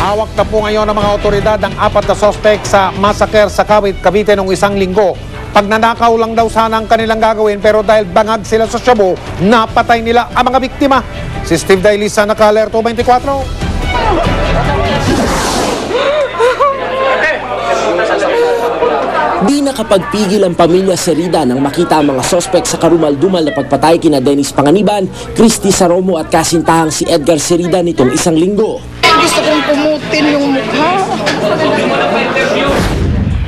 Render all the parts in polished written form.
Hawak na po ngayon ng mga otoridad ang 4 na sospek sa massacre sa Cavite noong isang linggo. Pagnanakaw lang daw sana ang kanilang gagawin pero dahil bangag sila sa shabu, napatay nila ang mga biktima. Si Steve Dailisa, Naka-Alerto 24. Di nakapagpigil ang pamilya Cerida nang makita ang mga sospek sa karumal-dumal na pagpatay kina Dennis Panganiban, Christy Saromo at kasintahang si Edgar Cerida nitong isang linggo. Gusto kong pumutin yung mukha.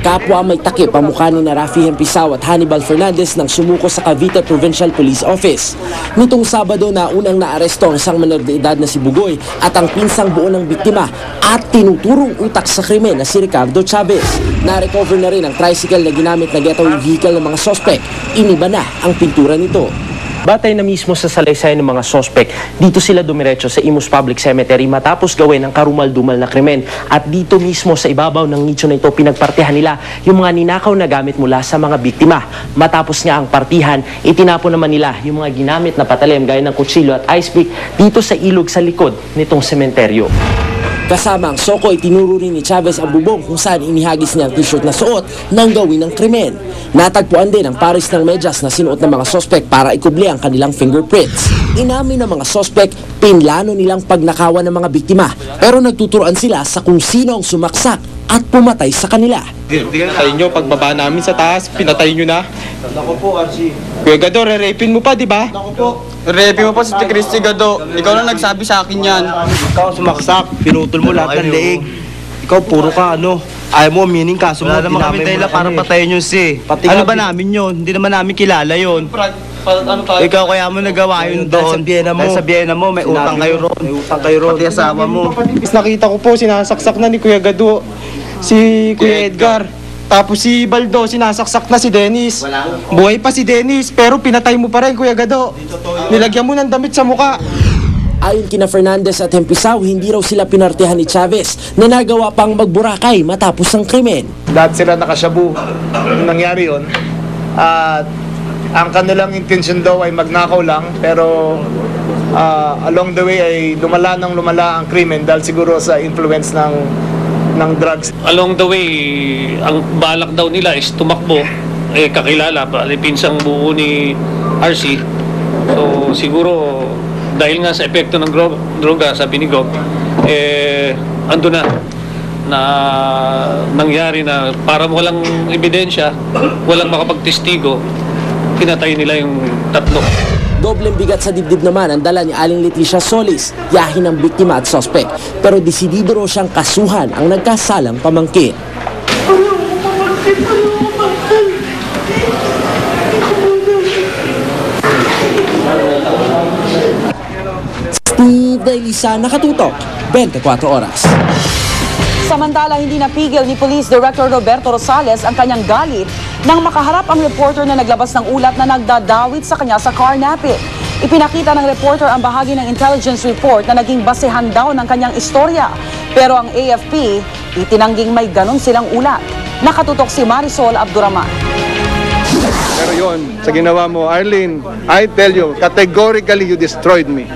Kapwa may takip ang mukha ni Rafi Hempisaw at Hannibal Fernandez nang sumuko sa Cavite Provincial Police Office. Nitong Sabado na unang naaresto ang isang menor de edad na si Bugoy at ang pinsang buo ng biktima at tinuturong utak sa krimen na si Ricardo Chavez. Na-recover na rin ang tricycle na ginamit na getaway vehicle ng mga sospek. Iniba na ang pintura nito. Batay na mismo sa salaysay ng mga sospek, dito sila dumiretso sa Imus Public Cemetery matapos gawin ang karumal-dumal na krimen. At dito mismo sa ibabaw ng nicho na ito pinagpartihan nila yung mga ninakaw na gamit mula sa mga biktima. Matapos nga ang partihan, itinapon naman nila yung mga ginamit na patalim gaya ng kutsilyo at ice pick dito sa ilog sa likod nitong sementeryo. Kasama ang soko, itinuro rin ni Chavez ang bubong kung saan inihagis niya ang t-shirt na suot nang gawin ng krimen. Natagpuan din ang pares ng medyas na sinuot ng mga sospek para ikubli ang kanilang fingerprints. Inamin ng mga sospek, pinlano nilang pagnakawan ng mga biktima pero nagtuturoan sila sa kung sino ang sumaksak at pumatay sa kanila. Sa inyo, pagbaba namin sa taas, pinatay nyo na. Naku po, Archie. Kuya Gado, re-rapin mo pa, di ba? Naku po. Re-rapin mo pa si Christy Gado. Ikaw lang nagsabi sa akin yan. Ikaw sumaksak, pinutol mo lahat ng leeg. Ikaw puro ka ayaw mo meaning kaso mo. Wala naman kami dahil para patayin yun ano ba namin yun? Hindi naman namin kilala yun. Ikaw kaya mo nagawa yun doon. Dahil sa biyena mo, may utang kayo ron. May utang kayo ron. Pati asawa mo. Nakita ko po, sinasaksak na ni Kuya Gado si Kuya Edgar. Tapos si Baldo, sinasaksak na si Dennis. Buhay pa si Dennis, pero pinatay mo pa rin, Kuya Gado. Nilagyan mo ng damit sa muka. Ayon kina Fernandez at Hempisaw, hindi raw sila pinartihan ni Chavez na nagawa pang magburakay matapos ang krimen. Lahat sila nakasyabu nung nangyari yun. At ang kanilang intensyon daw ay magnakaw lang, pero along the way ay lumala ang krimen dahil siguro sa influence ng drugs. Along the way, ang balak daw nila is tumakbo, kakilala pa, pinsang buo ni RC. So siguro dahil nga sa epekto ng droga sa binigog, ando na nangyari na para walang ebidensya, walang makapagtestigo, pinatay nila yung 3. Dobleng bigat sa dibdib naman ang dala ni Aling Leticia Solis, yahin ng biktima at sospek. Pero desidido raw siyang kasuhan ang nagkasalang pamangkin. Steve Dailisa, Nakatutok, 24 Oras. Samantala, hindi napigil ni Police Director Roberto Rosales ang kanyang galit nang makaharap ang reporter na naglabas ng ulat na nagdadawit sa kanya sa carnapping. Ipinakita ng reporter ang bahagi ng intelligence report na naging basehan daw ng kanyang istorya. Pero ang AFP, itinangging may ganun silang ulat. Nakatutok si Marisol Abduraman. Pero yon sa ginawa mo, Arlene, I tell you, categorically you destroyed me.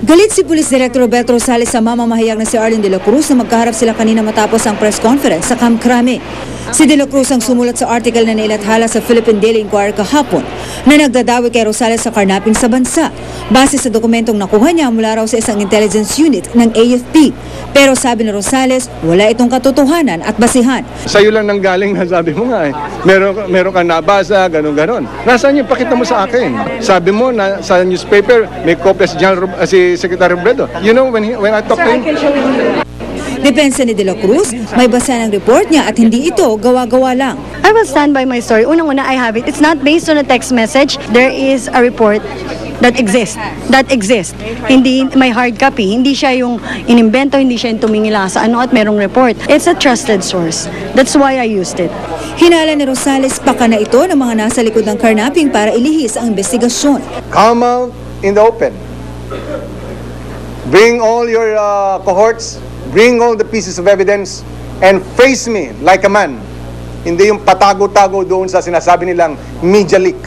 Galit si Police Director Roberto Rosales sa mamamahayag na si Arlene de la Cruz na magkaharap sila kanina matapos ang press conference sa Camp Crame. Si de la Cruz ang sumulat sa article na nailathala sa Philippine Daily Inquirer kahapon na nagdadawi kay Rosales sa carnapping sa bansa. Base sa dokumentong nakuha niya mula raw sa isang intelligence unit ng AFP. Pero sabi ni Rosales, wala itong katotohanan at basihan. Sa'yo lang nanggaling na sabi mo nga meron kang nabasa, ganon. Nasaan yung pakita mo sa akin? Sabi mo na sa newspaper, may kopya si Secretary Robredo. You know, when I talk to him... Depensa ni De La Cruz, may basa ng report niya at hindi ito gawa-gawa lang. I will stand by my story. Unang-una, I have it. It's not based on a text message. There is a report that exists. Hindi may hard copy. Hindi siya yung inimbento, hindi siya yung tumingila sa at merong report. It's a trusted source. That's why I used it. Hinala ni Rosales paka na ito ng mga nasa likod ng carnapping para ilihis ang investigasyon. Come out in the open. Bring all your cohorts. Bring all the pieces of evidence and face me like a man. Hindi yung patago-tago doon sa sinasabi nilang media leak.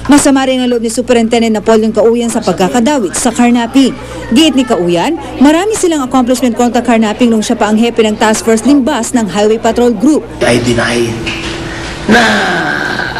Masama rin ang loob ni Superintendent Napoleon Cauyan sa pagkakadawit sa carnapping. Giit ni Kauyan, marami silang accomplishment kontra carnapping nung siya pa ang hepe ng Task Force Limbas ng Highway Patrol Group. I deny na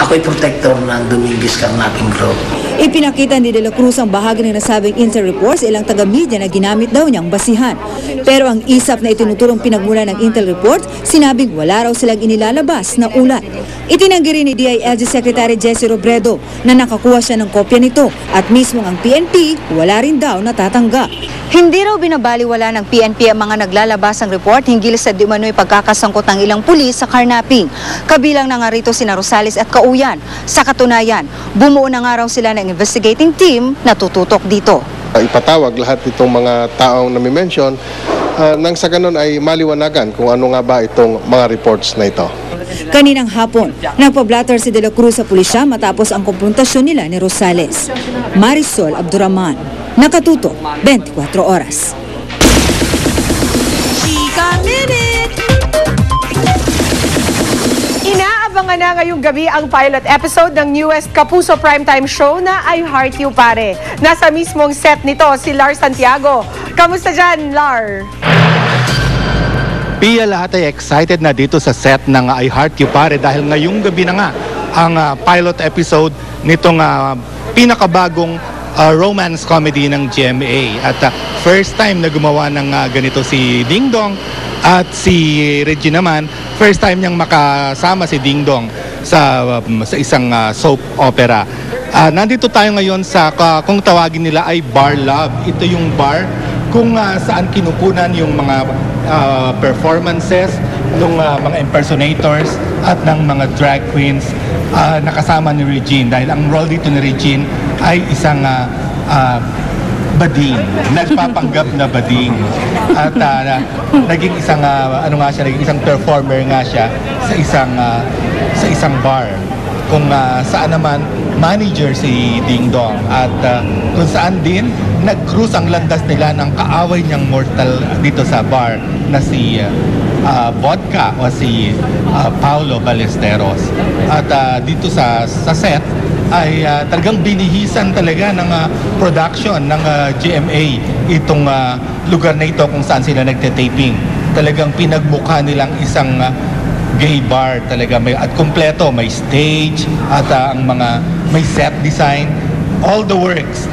ako'y protector ng Dominguez Carnapping Group. Ipinakita ni De La Cruz ang bahagi ng nasabing intel reports ilang taga-media na ginamit daw niyang basihan. Pero ang isap na itinuturong pinagmula ng intel report, sinabing wala raw silang inilalabas na ulat. Itinanggi rin ni DILG Secretary Jesse Robredo na nakakuha siya ng kopya nito at mismo ang PNP wala rin daw natatanggap. Hindi raw binabaliwala ng PNP ang mga naglalabasang report hinggil sa dimano'y pagkakasangkot ng ilang pulis sa carnapping. Kabilang na nga rito sina Rosales at Kauyan. Sa katunayan, bumuo na nga raw sila ng investigating team na tututok dito. Ipatawag lahat itong mga taong nami-mention nang sa ganun ay maliwanagan kung ano nga ba itong mga reports na ito. Kaninang hapon, nagpa-blatter si De La Cruz sa pulisya matapos ang komprontasyon nila ni Rosales. Marisol Abdurrahman, Nakatuto, 24 Oras. Chika Minute! Inaabangan na ngayong gabi ang pilot episode ng newest Kapuso Primetime Show na I Heart You Pare. Nasa mismong set nito si Lar Santiago. Kamusta dyan, Lar? Pia, lahat ay excited na dito sa set ng I Heart You Pare dahil ngayong gabi na nga ang pilot episode nitong pinakabagong romance comedy ng GMA. At first time na gumawa ng ganito si Ding Dong at si Regine naman, first time niyang makasama si Ding Dong sa isang soap opera. Nandito tayo ngayon sa kung tawagin nila ay Bar Love. Ito yung bar kung saan kinukunan yung mga performances ng mga impersonators at ng mga drag queens nakasama ni Regine, dahil ang role dito ni Regine ay isang bading, nagpapanggap na bading, at naging isang naging isang performer nga siya sa isang bar kung saan naman manager si Ding Dong, at kung saan din nag-cruise ang landas nila ng kaaway niyang mortal dito sa bar na si Vodka o si Paulo Ballesteros. At dito sa set ay talagang binihisan talaga ng production ng GMA itong lugar na ito kung saan sila nagte-taping. Talagang pinagmukha nilang isang gay bar talaga, at kumpleto, may stage at ang mga may set design, all the works.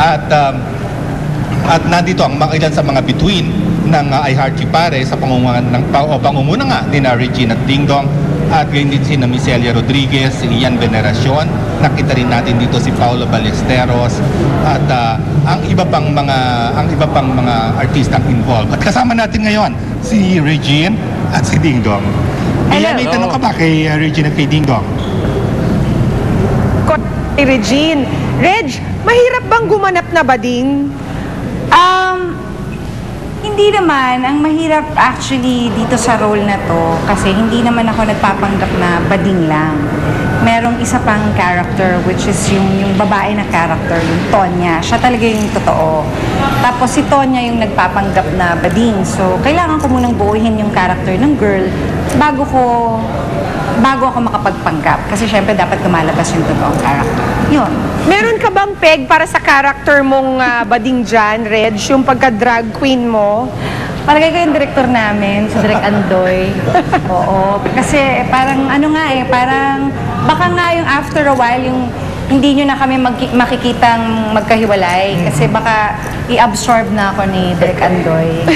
At nandito ang mga ilan sa mga bituin ng I Heart You Pare sa pangunguna nga ni Regine at Ding Dong, at gayon din si Micelia Rodriguez, si Ian Veneracion, nakita rin natin dito si Paulo Ballesteros at ang iba pang mga artistang involved. At kasama natin ngayon si Regine at si Ding Dong. Iyan, may tanong ka ba kay Regine at kay Ding Dong? Regine, Reg, mahirap bang gumanap na bading? Hindi naman. Ang mahirap actually dito sa role na to kasi hindi naman ako nagpapanggap na bading lang. Merong isa pang character which is yung babae na character, yung Tonya. Siya talaga yung totoo. Tapos si Tonya yung nagpapanggap na bading. So, kailangan ko munang buuhin yung character ng girl bago ako makapagpanggap. Kasi syempre dapat lumalabas yung totoong character. Yun. Meron ka bang peg para sa character mong bading dyan, Reg? Yung pagka-drag queen mo? Palagay ko yung director namin, si Direk Andoy. Oo. Kasi parang parang baka nga yung after a while, yung hindi nyo na kami makikitang magkahiwalay. Kasi baka i-absorb na ako ni Direk Andoy.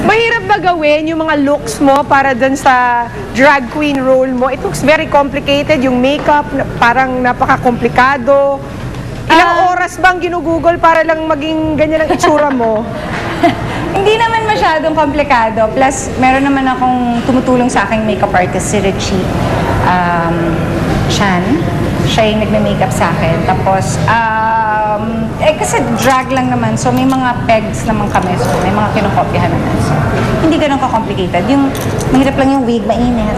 Mahirap ba gawin yung mga looks mo para dun sa drag queen role mo? It looks very complicated. Yung makeup, parang napaka-komplikado. Ilang oras bang ginugugol para lang maging ganyan ang itsura mo? Hindi naman masyadong komplikado. Plus, meron naman akong tumutulong sa aking makeup artist, si Richie Chan. Siya yung nagme-makeup sa akin. Tapos, kasi drag lang naman. So, may mga pegs naman kami. So, may mga kinukopyahan naman. So, hindi ganun ka-complicated. Yung mahirap lang yung wig, mainit.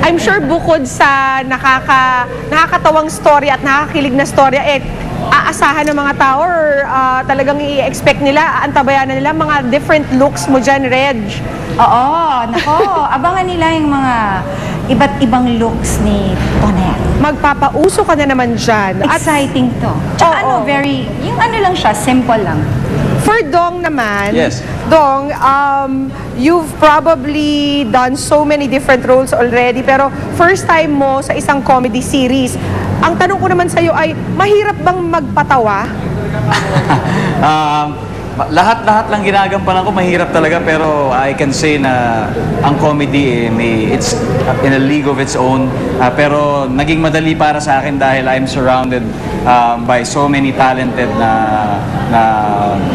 I'm sure bukod sa nakakatawang story at nakakilig na story, aasahan ng mga tao or talagang i-expect nila, antabayan nila mga different looks mo dyan, Reg. Oo, nako. Abangan nila iba't ibang looks ni Tonel. Magpapauso ka na naman dyan. Exciting to. Tsaka very, yung lang siya, simple lang. For Dong naman, Yes. Dong, you've probably done so many different roles already, pero first time mo sa isang comedy series. Ang tanong ko naman sa'yo ay, mahirap bang magpatawa? Lahat-lahat lang ginagampanan ko mahirap talaga, pero I can say na ang comedy it's in a league of its own, pero naging madali para sa akin dahil I'm surrounded by so many talented na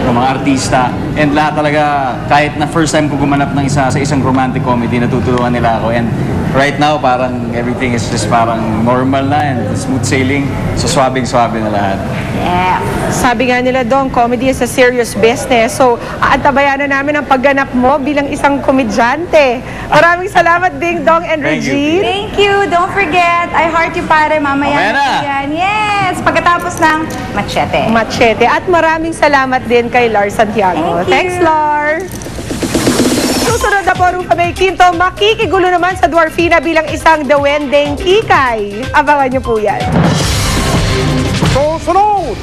mga artista, and lahat talaga, kahit na first time ko gumanap ng sa isang romantic comedy, natutulungan nila ako, and right now parang everything is just parang normal na and smooth sailing, so swabing-swabe na lahat. Yeah. Sabi nga nila, Dong, comedy is a serious business. So, aantabayan na namin ang pagganap mo bilang isang komedyante. Maraming salamat, Ding Dong and Regine. Thank you. Don't forget, I Heart You Pare, mamaya na yan. Yes, pagkatapos ng Machete. Machete. At maraming salamat din kay Lar Santiago. Thanks, Lar. Susunod na po, Rufa May Quinto, makikigulo naman sa Dwarfina bilang isang dawendeng kikay. Abangan niyo po yan. Susunod!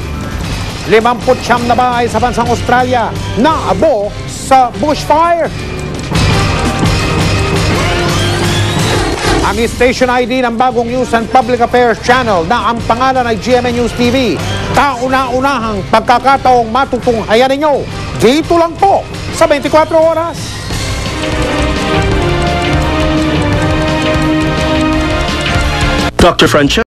59 na bahay sa bansang Australia na abo sa bushfire. Ang station ID ng bagong News and Public Affairs Channel na ang pangalan ay GMA News TV. Kauna-unahang pagkakataong matutunghayan ninyo dito lang po sa 24 oras. Dr. Francesco.